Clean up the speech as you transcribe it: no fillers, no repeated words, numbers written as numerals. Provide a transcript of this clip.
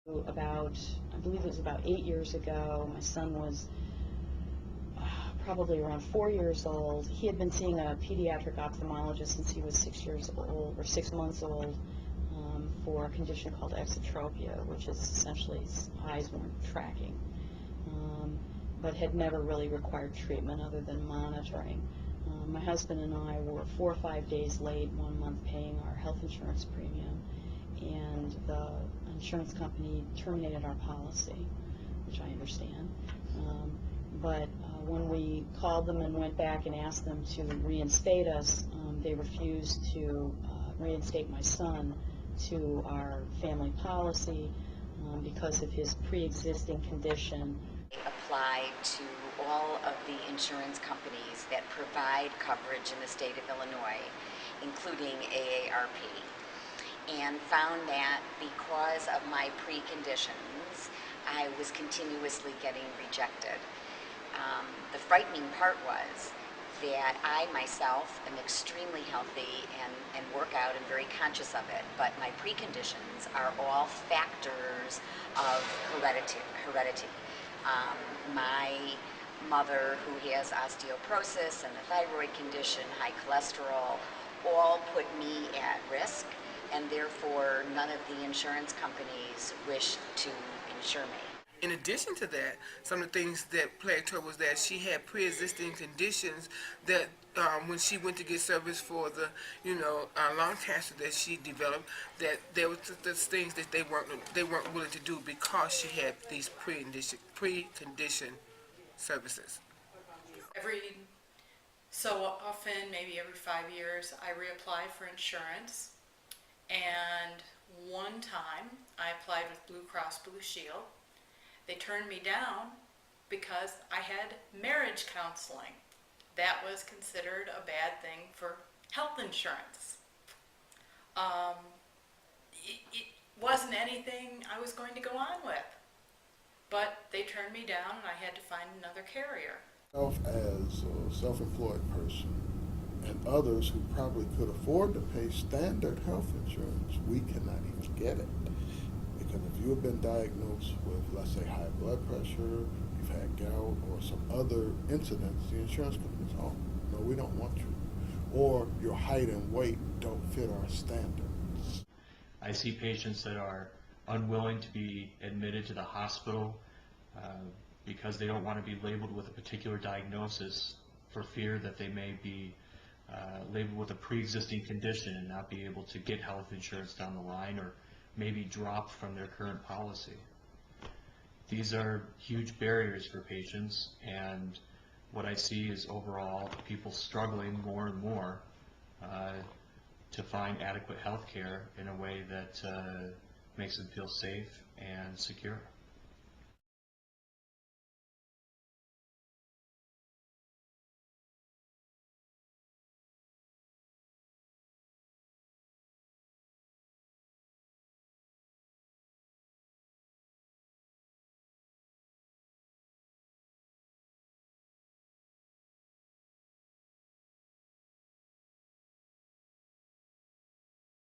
About, I believe it was about 8 years ago. My son was probably around 4 years old. He had been seeing a pediatric ophthalmologist since he was 6 years old, or 6 months old, for a condition called exotropia, which is essentially his eyes weren't tracking, but had never really required treatment other than monitoring. My husband and I were 4 or 5 days late one month paying our health insurance premium, and the insurance company terminated our policy, which I understand. But when we called them and went back and asked them to reinstate us, they refused to reinstate my son to our family policy because of his pre-existing condition. Apply to all of the insurance companies that provide coverage in the state of Illinois, including AARP, and found that because of my preconditions, I was continuously getting rejected. The frightening part was that I myself am extremely healthy and work out and very conscious of it, but my preconditions are all factors of heredity. My mother, who has osteoporosis and a thyroid condition, high cholesterol, all put me at risk, and therefore none of the insurance companies wish to insure me. In addition to that, some of the things that plagued her was that she had pre-existing conditions that when she went to get service for the, lung cancer that she developed, that there was just things that they weren't willing to do because she had these preconditioned services. Every so often, maybe every 5 years, I reapply for insurance. And one time, I applied with Blue Cross Blue Shield. They turned me down because I had marriage counseling. That was considered a bad thing for health insurance. It wasn't anything I was going to go on with. But they turned me down and I had to find another carrier. As a self-employed person and others who probably could afford to pay standard health insurance, we cannot even get it. Because if you have been diagnosed with, let's say, high blood pressure, you've had gout, or some other incidents, the insurance companies, oh, no, we don't want you. Or your height and weight don't fit our standards. I see patients that are unwilling to be admitted to the hospital because they don't want to be labeled with a particular diagnosis for fear that they may be labeled with a pre-existing condition and not be able to get health insurance down the line, or maybe dropped from their current policy. These are huge barriers for patients, and what I see is overall people struggling more and more to find adequate health care in a way that makes them feel safe and secure.